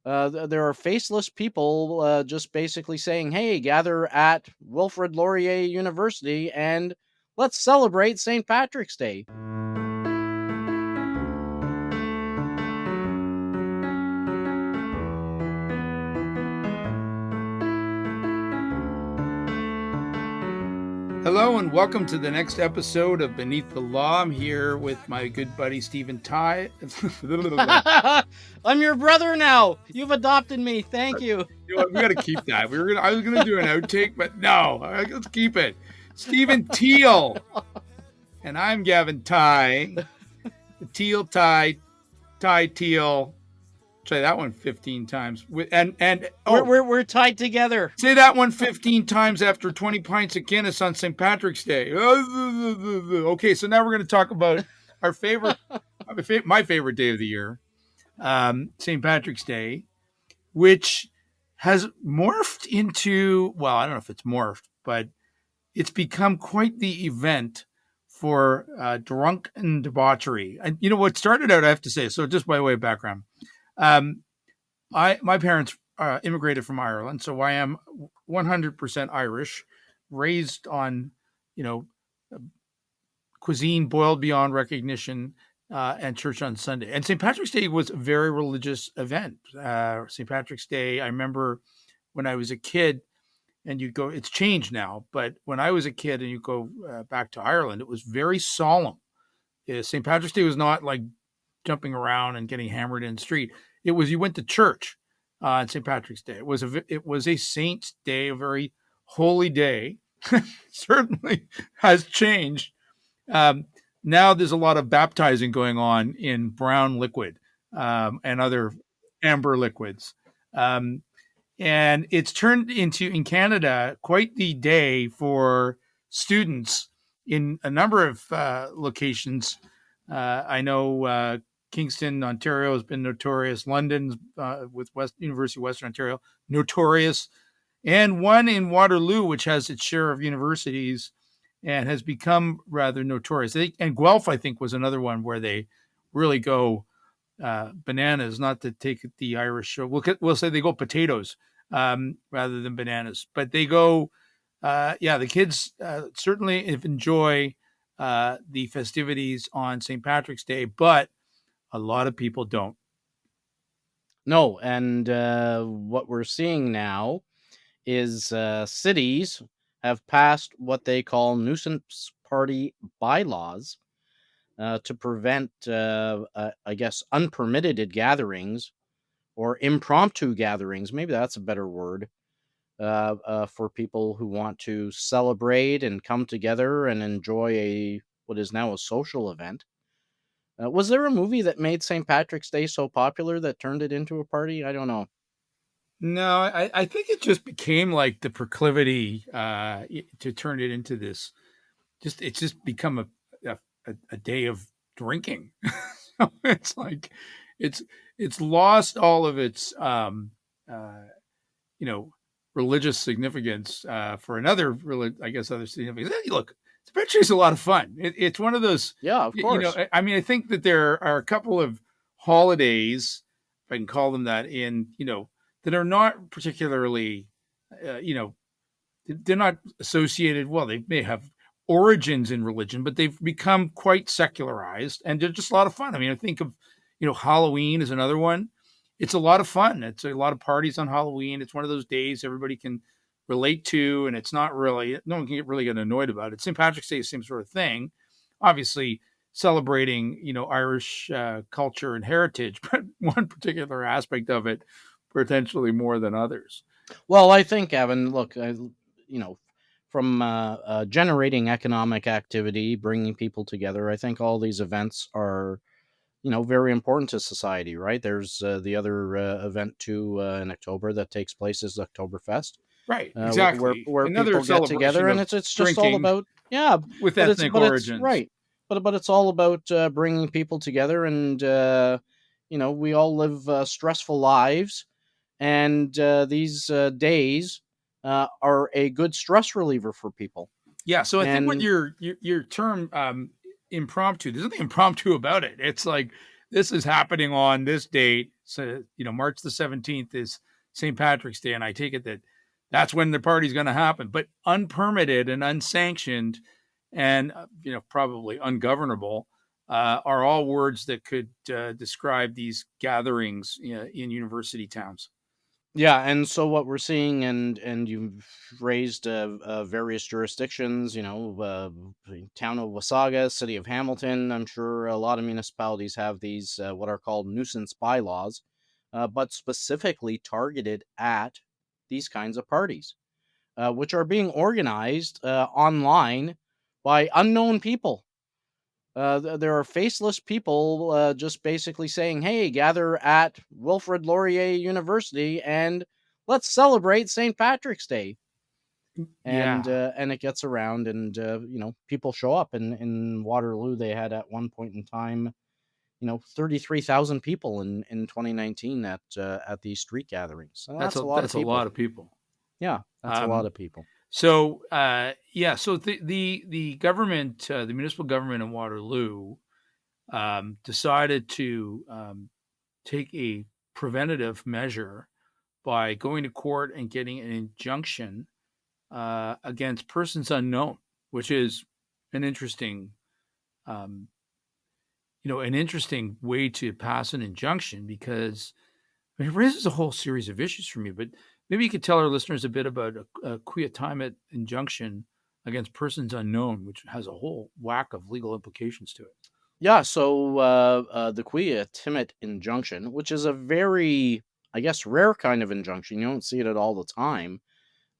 There are faceless people just basically saying, hey, gather at Wilfrid Laurier University and let's celebrate St. Patrick's Day. Hello and welcome to the next episode of Beneath the Law. I'm here with my good buddy Stephen Tighe. I'm your brother now. You've adopted me. Thank you. You know what? We got to keep that. I was gonna do an outtake, but no, let's keep it. Stephen Thiele, and I'm Gavin Tighe. The Thiele Thiele. Say that one 15 times. We're tied together. Say that one 15 times after 20 pints of Guinness on St. Patrick's Day. Okay, so now we're going to talk about our my favorite day of the year, St. Patrick's Day, which has morphed into, well, I don't know if it's morphed, but it's become quite the event for drunken debauchery. And you know what started out, I have to say, so just by way of background, my parents immigrated from Ireland, so I am 100% Irish, raised on, cuisine boiled beyond recognition, and church on Sunday. And St. Patrick's Day was a very religious event. St. Patrick's Day, I remember when I was a kid, and you'd go, it's changed now, but when I was a kid and you go back to Ireland, it was very solemn. St. Patrick's Day was not like jumping around and getting hammered in the street. It was, you went to church on St. Patrick's Day. It was a saint's day, a very holy day. Certainly has changed. Now there's a lot of baptizing going on in brown liquid and other amber liquids. And it's turned into, in Canada, quite the day for students in a number of locations. I know Kingston, Ontario has been notorious. London, with University of Western Ontario, notorious. And one in Waterloo, which has its share of universities and has become rather notorious. And Guelph, I think, was another one where they really go bananas, not to take the Irish. We'll say they go potatoes rather than bananas. But they go, the kids certainly enjoy the festivities on St. Patrick's Day, but a lot of people don't. No, and what we're seeing now is cities have passed what they call nuisance party bylaws to prevent, I guess, unpermitted gatherings or impromptu gatherings. Maybe that's a better word for people who want to celebrate and come together and enjoy what is now a social event. Was there a movie that made St. Patrick's Day so popular that turned it into a party? I don't know. No, I think it just became like the proclivity to turn it into this. It's just become a day of drinking. So it's like it's lost all of its religious significance for another other significance. Look, Patrick's is a lot of fun. It's one of those. Yeah, of course. I think that there are a couple of holidays, if I can call them that, that are not particularly, they're not associated. Well, they may have origins in religion, but they've become quite secularized, and they're just a lot of fun. I mean, I think of, Halloween is another one. It's a lot of fun. It's a lot of parties on Halloween. It's one of those days everybody can relate to, and it's not really, no one can really get annoyed about it. St. Patrick's Day is the same sort of thing. Obviously, celebrating, Irish culture and heritage, but one particular aspect of it potentially more than others. Well, I think, Gavin, look, from generating economic activity, bringing people together, I think all these events are, very important to society, right? There's the other event too in October that takes place is Oktoberfest. Right, exactly. Where people get together, and it's just all about, with ethnic origins, right? But it's all about bringing people together, and we all live stressful lives, and these days are a good stress reliever for people. Yeah, so I think what your term impromptu, there's nothing impromptu about it. It's like this is happening on this date. So, March the 17th is St. Patrick's Day. And I take it that that's when the party's going to happen. But unpermitted and unsanctioned and, probably ungovernable are all words that could describe these gatherings in university towns. Yeah, and so what we're seeing, and you've raised various jurisdictions, the town of Wasaga, city of Hamilton. I'm sure a lot of municipalities have these what are called nuisance bylaws, but specifically targeted at these kinds of parties, which are being organized online by unknown people. There are faceless people just basically saying, "Hey, gather at Wilfrid Laurier University and let's celebrate St. Patrick's Day." And Yeah, it gets around, and people show up. In Waterloo, they had at one point in time, 33,000 people in 2019 at these street gatherings. So that's a lot of that's a people. lot of people. Yeah, that's a lot Um, of people. so so the government, the municipal government in Waterloo, decided to take a preventative measure by going to court and getting an injunction against persons unknown, which is an interesting, um, an interesting way to pass an injunction because it raises a whole series of issues for me. But maybe you could tell our listeners a bit about a Quia Timet injunction against persons unknown, which has a whole whack of legal implications to it. Yeah, so the Quia Timet injunction, which is a very, I guess, rare kind of injunction, you don't see it at all the time,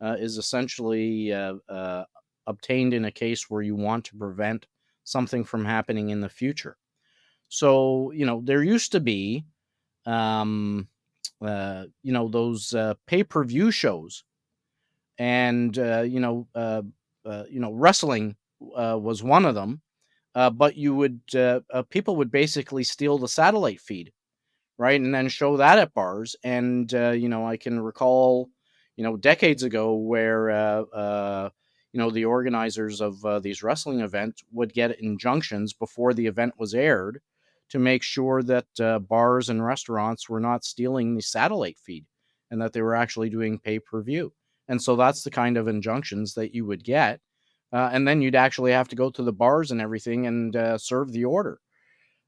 is essentially obtained in a case where you want to prevent something from happening in the future. So, there used to be, those pay-per-view shows, and wrestling was one of them. But you would people would basically steal the satellite feed, right, and then show that at bars. And I can recall, decades ago where the organizers of these wrestling events would get injunctions before the event was aired to make sure that bars and restaurants were not stealing the satellite feed and that they were actually doing pay-per-view. And so that's the kind of injunctions that you would get. And then you'd actually have to go to the bars and everything and serve the order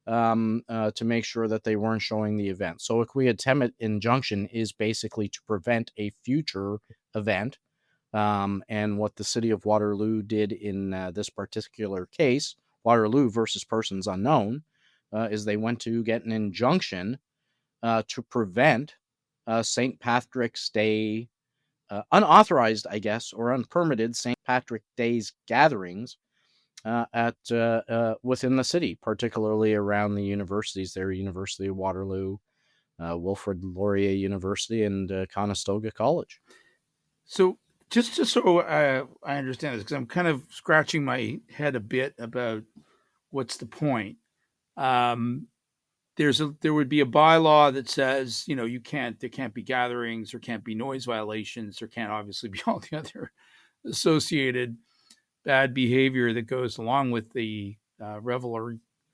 to make sure that they weren't showing the event. So a Quia Timet injunction is basically to prevent a future event. And what the city of Waterloo did in this particular case, Waterloo versus persons unknown, is they went to get an injunction to prevent St. Patrick's Day, unauthorized, I guess, or unpermitted St. Patrick Day's gatherings at within the city, particularly around the universities there, University of Waterloo, Wilfrid Laurier University, and Conestoga College. So just so I understand this, because I'm kind of scratching my head a bit about what's the point. Um, there would be a bylaw that says there can't be gatherings, there can't be noise violations, there can't obviously be all the other associated bad behavior that goes along with the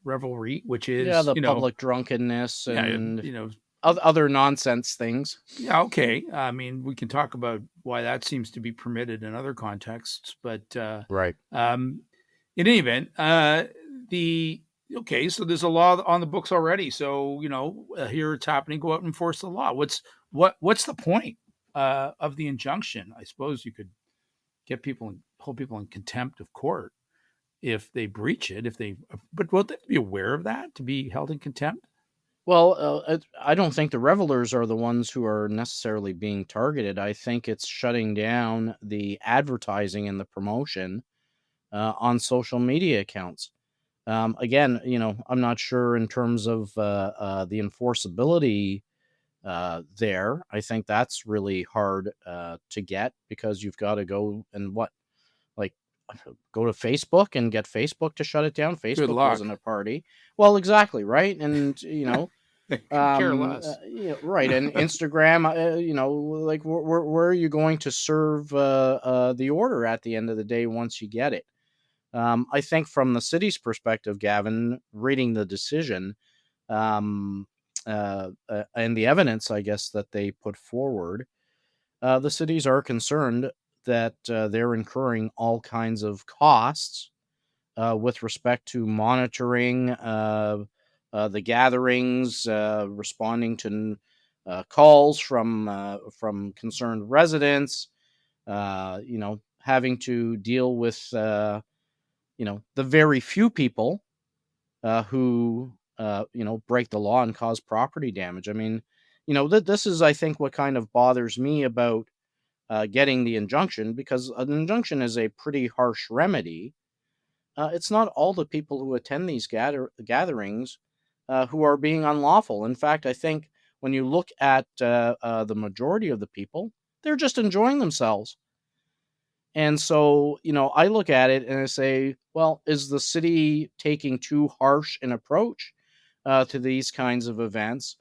revelry, which Yeah, is the public drunkenness yeah and other nonsense things. yeah, okay. I mean, we can talk about why that seems to be permitted in other contexts, but Right. in any event, the okay. So there's a law on the books already. So here it's happening. Go out and enforce the law. What's the point of the injunction? I suppose you could get people and hold people in contempt of court if they breach it. But will they have to be aware of that to be held in contempt? Well, I don't think the revelers are the ones who are necessarily being targeted. I think it's shutting down the advertising and the promotion on social media accounts. Again, I'm not sure in terms of the enforceability there. I think that's really hard to get because you've got to go and like go to Facebook and get Facebook to shut it down. Good Facebook luck. wasn't a party. Well, exactly, right? And They could care less. right, and Instagram, like where are you going to serve the order at the end of the day once you get it? I think from the city's perspective, Gavin, reading the decision, um, and the evidence, I guess, that they put forward, the cities are concerned that they're incurring all kinds of costs with respect to monitoring the gatherings, responding to calls from concerned residents, having to deal with the very few people who break the law and cause property damage. I mean, this is, I think, what kind of bothers me about getting the injunction, because an injunction is a pretty harsh remedy. It's not all the people who attend these gatherings who are being unlawful. In fact, I think when you look at the majority of the people, they're just enjoying themselves. And so, I look at it and I say, well, is the city taking too harsh an approach to these kinds of events?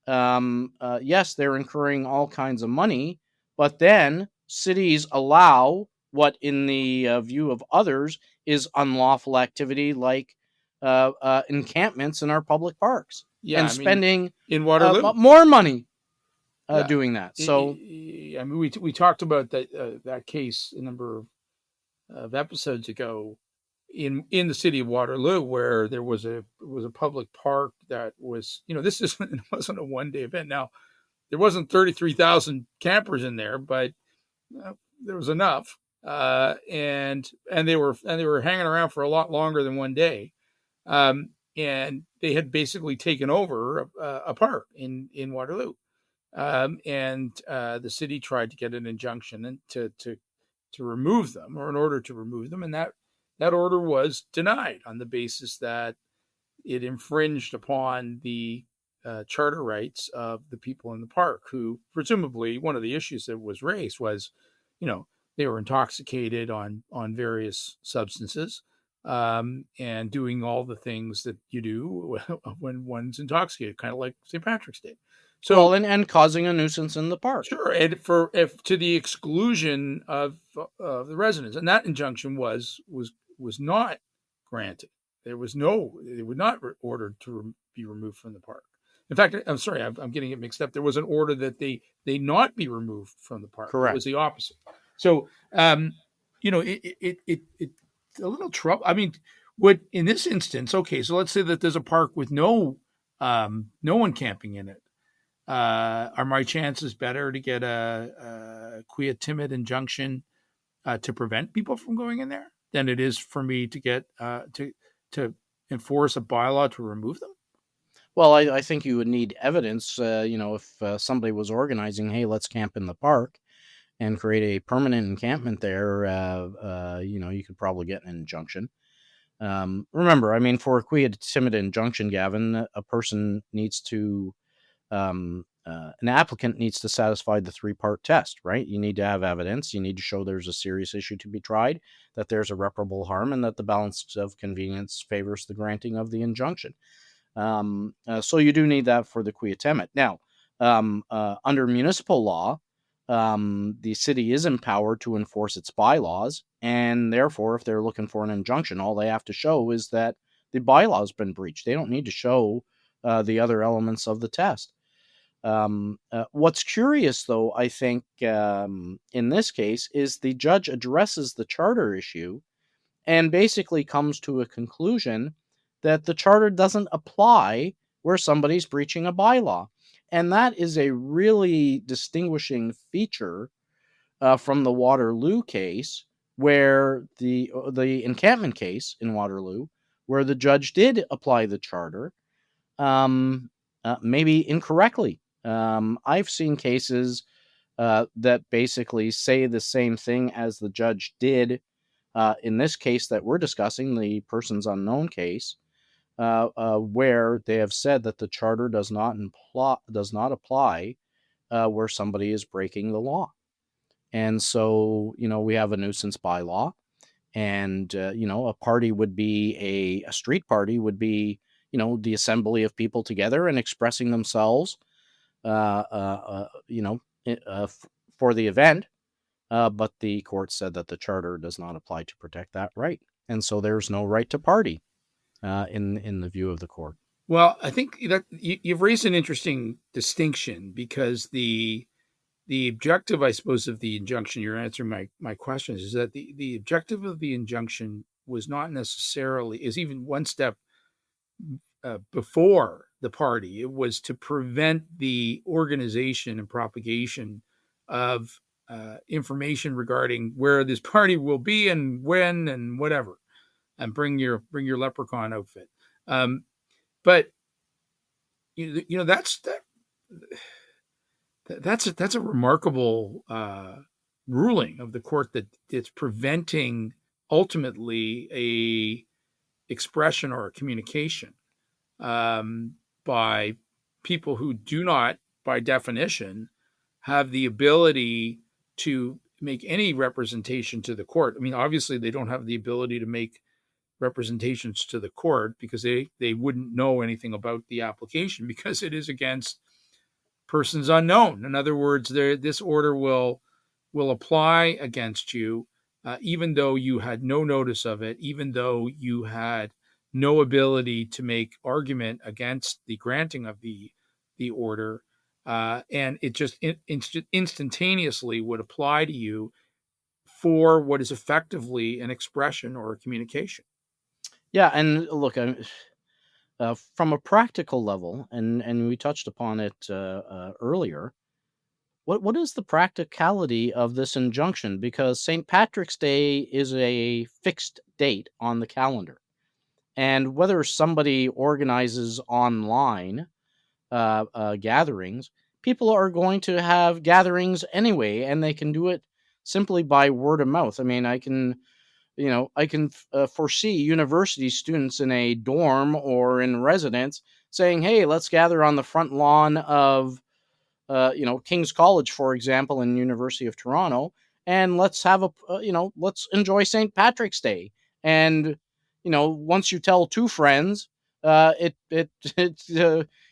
Yes, they're incurring all kinds of money, but then cities allow what, in the view of others, is unlawful activity, like encampments in our public parks, Yeah, and I mean, spending in Waterloo. more money Yeah, doing that. So, I mean, we talked about that case a number of episodes ago in the city of Waterloo, where there was a public park that was, this it wasn't a 1-day event. Now, there wasn't 33,000 campers in there, but there was enough, and they were hanging around for a lot longer than 1 day, and they had basically taken over a park in Waterloo. And the city tried to get an injunction and to remove them, or in order to remove them, and that order was denied on the basis that it infringed upon the charter rights of the people in the park, who presumably, one of the issues that was raised was, you know, they were intoxicated on various substances, and doing all the things that you do when one's intoxicated, kind of like St. Patrick's Day. well, So and causing a nuisance in the park. sure, and if to the exclusion of the residents, and that injunction was not granted. There was no, they were not ordered to be removed from the park. In fact, I'm sorry, I'm getting it mixed up. There was an order that they not be removed from the park. It was Correct. the opposite. So, it's a little trouble. I mean, what in this instance? Okay, so let's say that there's a park with no one camping in it. Are my chances better to get a Quia Timet injunction to prevent people from going in there than it is for me to get to enforce a bylaw to remove them? Well, I think you would need evidence. If somebody was organizing, hey, let's camp in the park and create a permanent encampment there, you could probably get an injunction. Remember, I mean, for a Quia Timet injunction, Gavin, a person needs to, an applicant needs to satisfy the 3-part test, right? You need to have evidence. You need to show there's a serious issue to be tried, that there's irreparable harm, and that the balance of convenience favors the granting of the injunction. So you do need that for the Quia Timet. Now, under municipal law, the city is empowered to enforce its bylaws, and therefore, if they're looking for an injunction, all they have to show is that the bylaw has been breached. They don't need to show the other elements of the test. What's curious, though, I think, in this case, is the judge addresses the charter issue and basically comes to a conclusion that the charter doesn't apply where somebody's breaching a bylaw. And that is a really distinguishing feature from the Waterloo case, where the encampment case in Waterloo, where the judge did apply the charter, maybe incorrectly. I've seen cases that basically say the same thing as the judge did in this case that we're discussing, the persons unknown case, where they have said that the charter does not apply where somebody is breaking the law. And so, we have a nuisance bylaw, and a party would be a street party would be, the assembly of people together and expressing themselves, uh, uh, you know, for the event. But the court said that the charter does not apply to protect that right, and so there's no right to party in the view of the court. Well, I think that you've raised an interesting distinction, because the objective, I suppose, of the injunction, you're answering my questions, is that the objective of the injunction was not necessarily, is even one step before the party. It was to prevent the organization and propagation of information regarding where this party will be and when and whatever, and bring your leprechaun outfit. But that's a remarkable ruling of the court, that it's preventing ultimately a expression or a communication by people who do not, by definition, have the ability to make any representation to the court. I mean, obviously, they don't have the ability to make representations to the court, because they wouldn't know anything about the application, because it is against persons unknown. In other words, this order will apply against you, even though you had no notice of it, even though you had no ability to make argument against the granting of the order, and it just instantaneously would apply to you for what is effectively an expression or a communication. Yeah, and look, from a practical level, and we touched upon it earlier. What is the practicality of this injunction? Because St. Patrick's Day is a fixed date on the calendar, and whether somebody organizes online gatherings, people are going to have gatherings anyway, and they can do it simply by word of mouth. I mean, I can foresee university students in a dorm or in residence saying, "Hey, let's gather on the front lawn of King's College, for example, in University of Toronto, and let's have let's enjoy St. Patrick's Day." And once you tell two friends, it it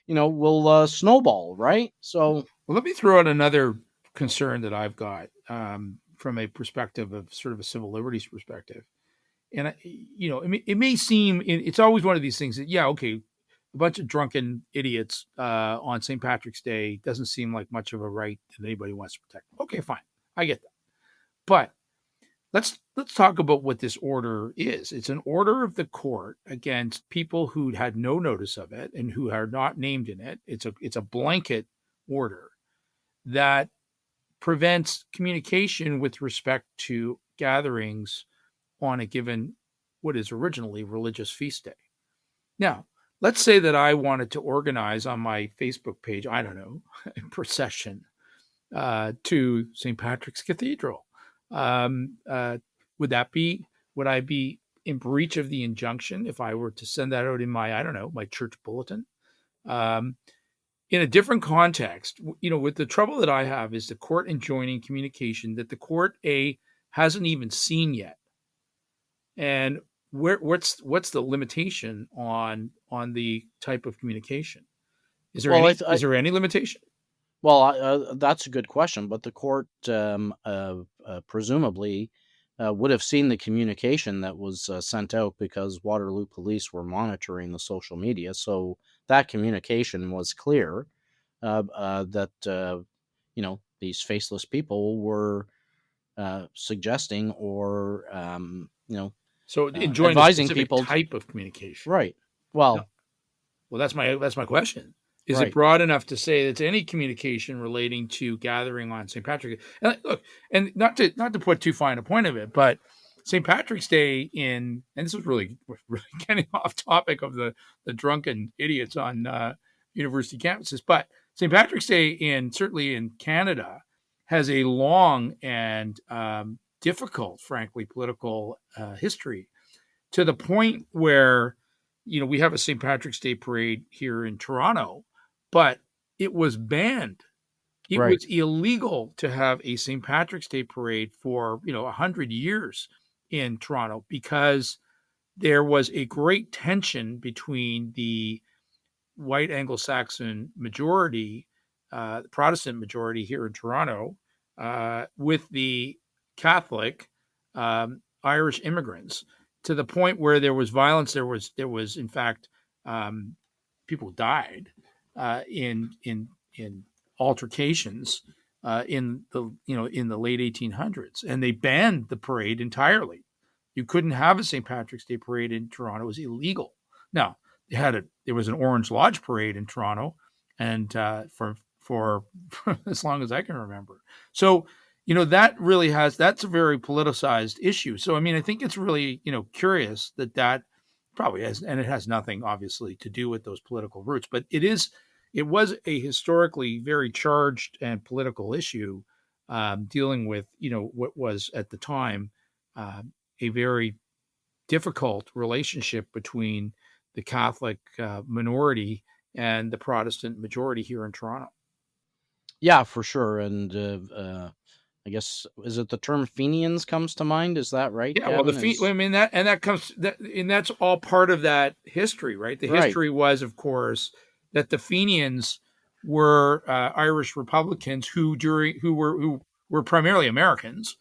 will snowball, right? So Well, let me throw out another concern that I've got, from a perspective of sort of a civil liberties perspective. And it may seem, it's always one of these things that, yeah, okay, a bunch of drunken idiots on St. Patrick's Day doesn't seem like much of a right that anybody wants to protect. Okay, fine, I get that. But let's talk about what this order is. It's an order of the court against people who had no notice of it and who are not named in it. It's a blanket order that prevents communication with respect to gatherings on a given, what is originally religious feast day. Now, let's say that I wanted to organize on my Facebook page, I don't know, a procession to St. Patrick's Cathedral. Would I be in breach of the injunction if I were to send that out in my, I don't know, my church bulletin? In a different context, with the trouble that I have is the court enjoining communication that the court hasn't even seen yet. And what's the limitation on the type of communication? Is there is there any limitation? Well, that's a good question, but the court presumably would have seen the communication that was sent out, because Waterloo police were monitoring the social media. So that communication was clear that these faceless people were suggesting or so enjoying advising a specific people type of communication, right? Well, no. Well, that's my question. Is right. it broad enough to say it's any communication relating to gathering on St. Patrick's Day? And look, and not to put too fine a point of it, but St. Patrick's Day and this is really getting off topic of the drunken idiots on university campuses, but St. Patrick's Day certainly in Canada has a long and difficult, frankly, political history, to the point where we have a St. Patrick's Day parade here in Toronto, but it was banned. It Right. was illegal to have a St. Patrick's Day parade for 100 years in Toronto, because there was a great tension between the white Anglo-Saxon majority, Protestant majority here in Toronto, with the Catholic Irish immigrants, to the point where there was violence. There was in fact, people died in altercations in the late 1800s, and they banned the parade entirely. You couldn't have a St. Patrick's Day parade in Toronto; it was illegal. Now there was an Orange Lodge parade in Toronto, and for as long as I can remember. So that's a very politicized issue. So I mean, I think it's really curious that probably has, and it has nothing obviously to do with those political roots, but it was a historically very charged and political issue, dealing with what was at the time a very difficult relationship between the Catholic minority and the Protestant majority here in Toronto. Yeah, for sure. And I guess, is it the term Fenians comes to mind? Is that right, Yeah, well, Gavin? I mean that's all part of that history, right? The Right, history was, of course, that the Fenians were Irish Republicans who were primarily Americans,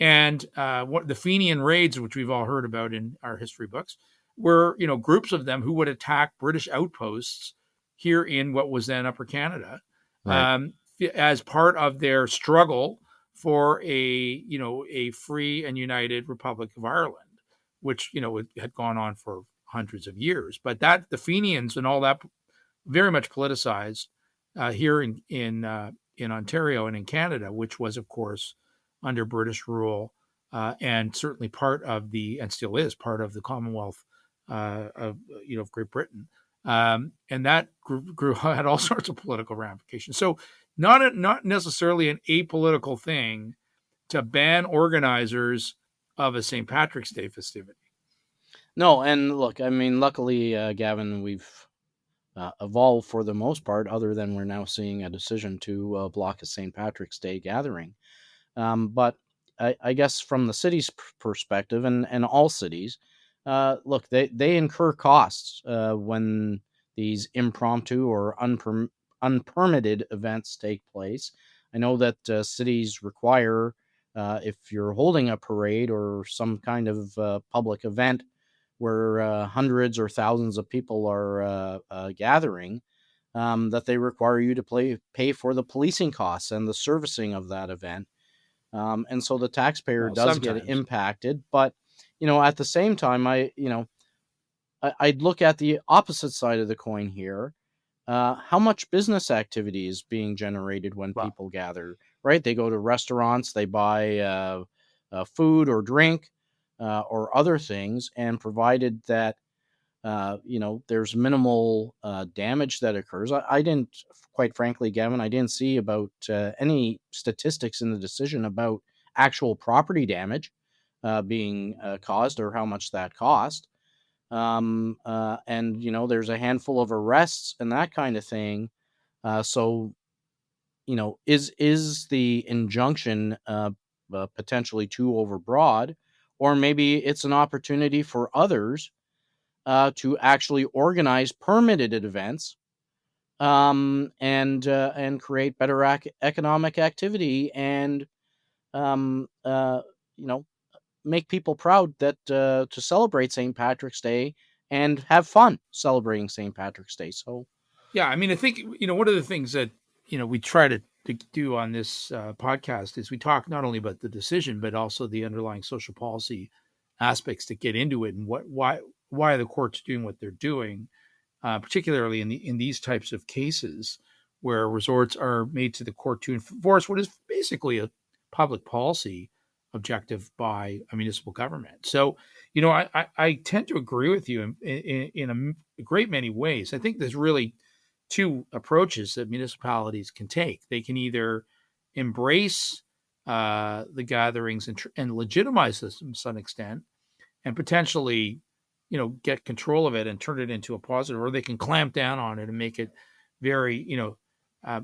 and what the Fenian raids, which we've all heard about in our history books, were groups of them who would attack British outposts here in what was then Upper Canada, right. as part of their struggle for a free and united Republic of Ireland, which it had gone on for hundreds of years. But that the Fenians and all that very much politicized here in Ontario and in Canada, which was, of course, under British rule, and certainly part of and still is part of the Commonwealth of Great Britain. And that grew had all sorts of political ramifications. So not necessarily an apolitical thing to ban organizers of a St. Patrick's Day festivity. No, and look, I mean, luckily, Gavin, we've evolved for the most part, other than we're now seeing a decision to block a St. Patrick's Day gathering. But I guess from the city's perspective, and all cities, look, they incur costs when these impromptu or unpermitted events take place. I know that cities require, if you're holding a parade or some kind of public event where hundreds or thousands of people are gathering, that they require you to pay for the policing costs and the servicing of that event. And so the taxpayer Well, does get sometimes. impacted. But, at the same time, I'd look at the opposite side of the coin here. How much business activity is being generated when Well, people gather, right? They go to restaurants, they buy food or drink or other things, and provided that there's minimal damage that occurs. I didn't, quite frankly, Gavin, I didn't see about any statistics in the decision about actual property damage being caused or how much that cost. And there's a handful of arrests and that kind of thing. So is the injunction potentially too overbroad, or maybe it's an opportunity for others to actually organize permitted events, and create better economic activity, and um, uh, you know make people proud that to celebrate St. Patrick's Day and have fun celebrating St. Patrick's Day. So yeah, I mean, I think one of the things that we try to do on this podcast is we talk not only about the decision but also the underlying social policy aspects that get into it, and why the court's doing what they're doing, particularly in these types of cases where resorts are made to the court to enforce what is basically a public policy objective by a municipal government. So, I tend to agree with you in a great many ways. I think there's really two approaches that municipalities can take. They can either embrace the gatherings and legitimize this to some extent, and potentially, get control of it and turn it into a positive, or they can clamp down on it and make it very,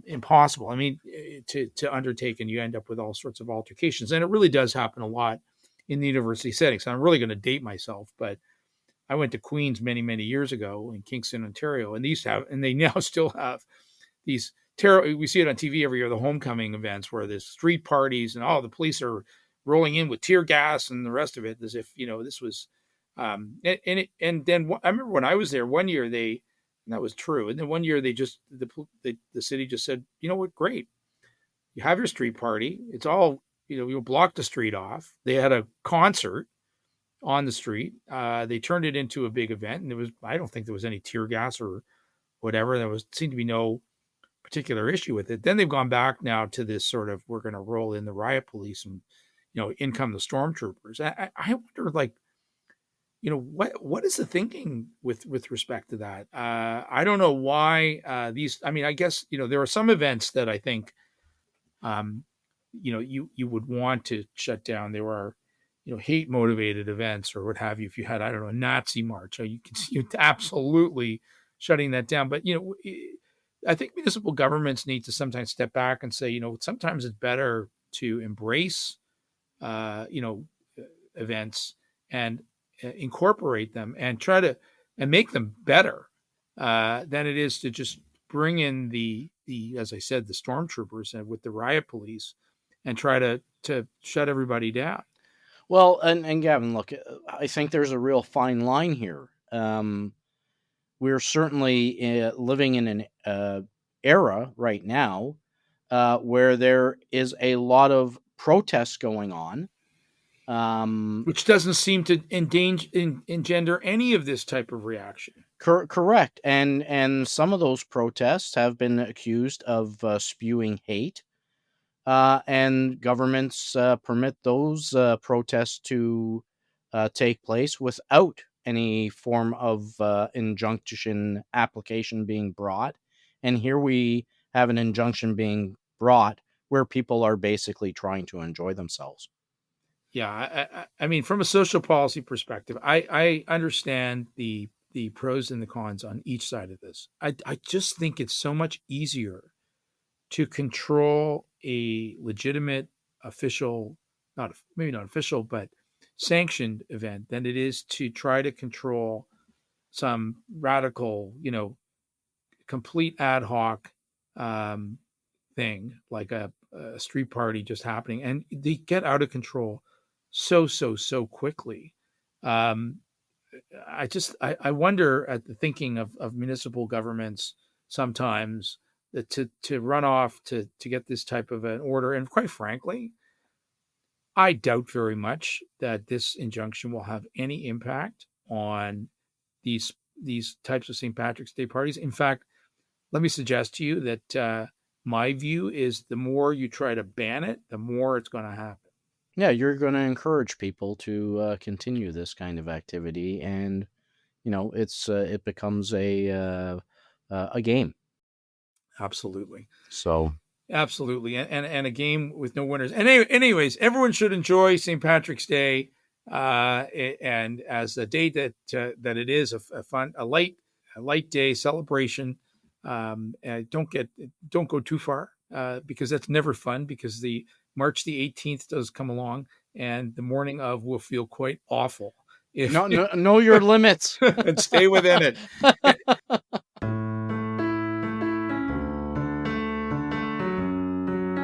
impossible. I mean, to undertake, and you end up with all sorts of altercations. And it really does happen a lot in the university settings. I'm really going to date myself, but I went to Queens many, many years ago in Kingston, Ontario, and they now still have these we see it on TV every year, the homecoming events where there's street parties and the police are rolling in with tear gas and the rest of it, as if this was and then I remember when I was there one year, And that was true. And then one year the city just said, you know what, great. You have your street party. It's all, you'll block the street off. They had a concert on the street. They turned it into a big event, and I don't think there was any tear gas or whatever. Seemed to be no particular issue with it. Then they've gone back now to this sort of, we're going to roll in the riot police and, in come the stormtroopers. I wonder, like, what is the thinking with respect to that? I don't know why I guess, there are some events that I think, you would want to shut down. There are, hate motivated events or what have you. If you had, I don't know, a Nazi march, you can see absolutely shutting that down. But, I think municipal governments need to sometimes step back and say, sometimes it's better to embrace, events and incorporate them and try to and make them better than it is to just bring in the as I said, the stormtroopers and with the riot police and try to shut everybody down. Well, and Gavin, look, I think there's a real fine line here. We're certainly living in an era right now where there is a lot of protests going on. Which doesn't seem to engender any of this type of reaction. Correct. And some of those protests have been accused of spewing hate. And governments permit those protests to take place without any form of injunction application being brought. And here we have an injunction being brought where people are basically trying to enjoy themselves. Yeah, I mean, from a social policy perspective, I understand the pros and the cons on each side of this. I just think it's so much easier to control a legitimate official, maybe not official, but sanctioned event than it is to try to control some radical, complete ad hoc thing like a street party just happening, and they get out of control so quickly. I wonder at the thinking of municipal governments sometimes that to run off to get this type of an order. And quite frankly, I doubt very much that this injunction will have any impact on these types of St. Patrick's Day parties. In fact, let me suggest to you that my view is the more you try to ban it, the more it's going to happen. Yeah, you're going to encourage people to continue this kind of activity, and it becomes a game. Absolutely. So absolutely, and a game with no winners. And anyways, everyone should enjoy St. Patrick's Day, and as a day that it is a light day celebration. Don't go too far because that's never fun, because the March the 18th does come along, and the morning of will feel quite awful. Know your limits and stay within it.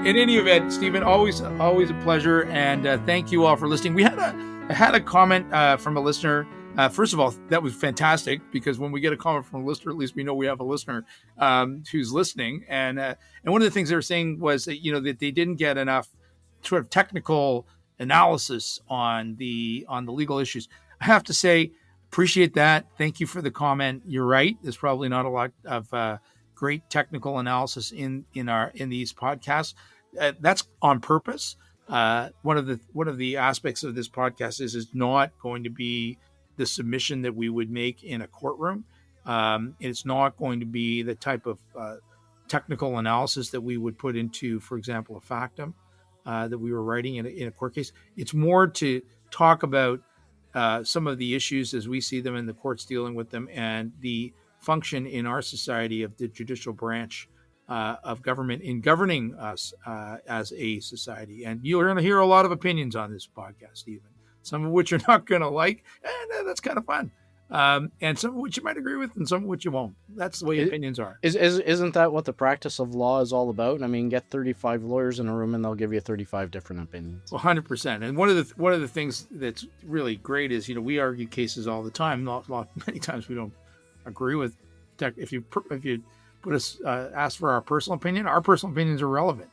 In any event, Stephen, always a pleasure, and thank you all for listening. I had a comment from a listener. First of all, that was fantastic, because when we get a comment from a listener, at least we know we have a listener who's listening. And one of the things they were saying was that that they didn't get enough sort of technical analysis on the legal issues. I have to say, appreciate that. Thank you for the comment. You're right. There's probably not a lot of great technical analysis in these podcasts. That's on purpose. One of the aspects of this podcast is not going to be the submission that we would make in a courtroom. It's not going to be the type of technical analysis that we would put into, for example, a factum that we were writing in a court case. It's more to talk about some of the issues as we see them in the courts dealing with them, and the function in our society of the judicial branch of government in governing us as a society. And you're going to hear a lot of opinions on this podcast, even some of which you're not going to like, and that's kind of fun. And some of which you might agree with, and some of which you won't. That's the way opinions are. Isn't that what the practice of law is all about? I mean, get 35 lawyers in a room, and they'll give you 35 different opinions. 100%. And one of the things that's really great is we argue cases all the time. Many times we don't agree with if you put us ask for our personal opinions are relevant.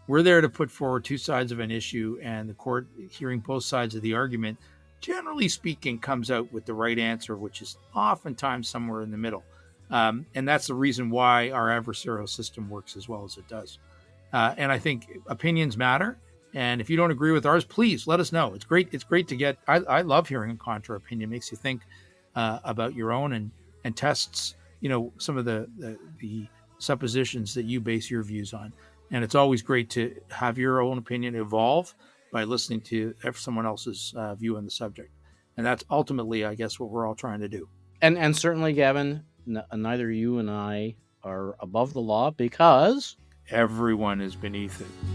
We're there to put forward two sides of an issue, and the court, hearing both sides of the argument, generally speaking, comes out with the right answer, which is oftentimes somewhere in the middle. And that's the reason why our adversarial system works as well as it does. And I think opinions matter. And if you don't agree with ours, please let us know. It's great. It's great to get. I love hearing a contra opinion. It makes you think about your own and tests, some of the suppositions that you base your views on. And it's always great to have your own opinion evolve by listening to someone else's view on the subject. And that's ultimately, I guess, what we're all trying to do. And certainly, Gavin, neither you and I are above the law, because everyone is beneath it.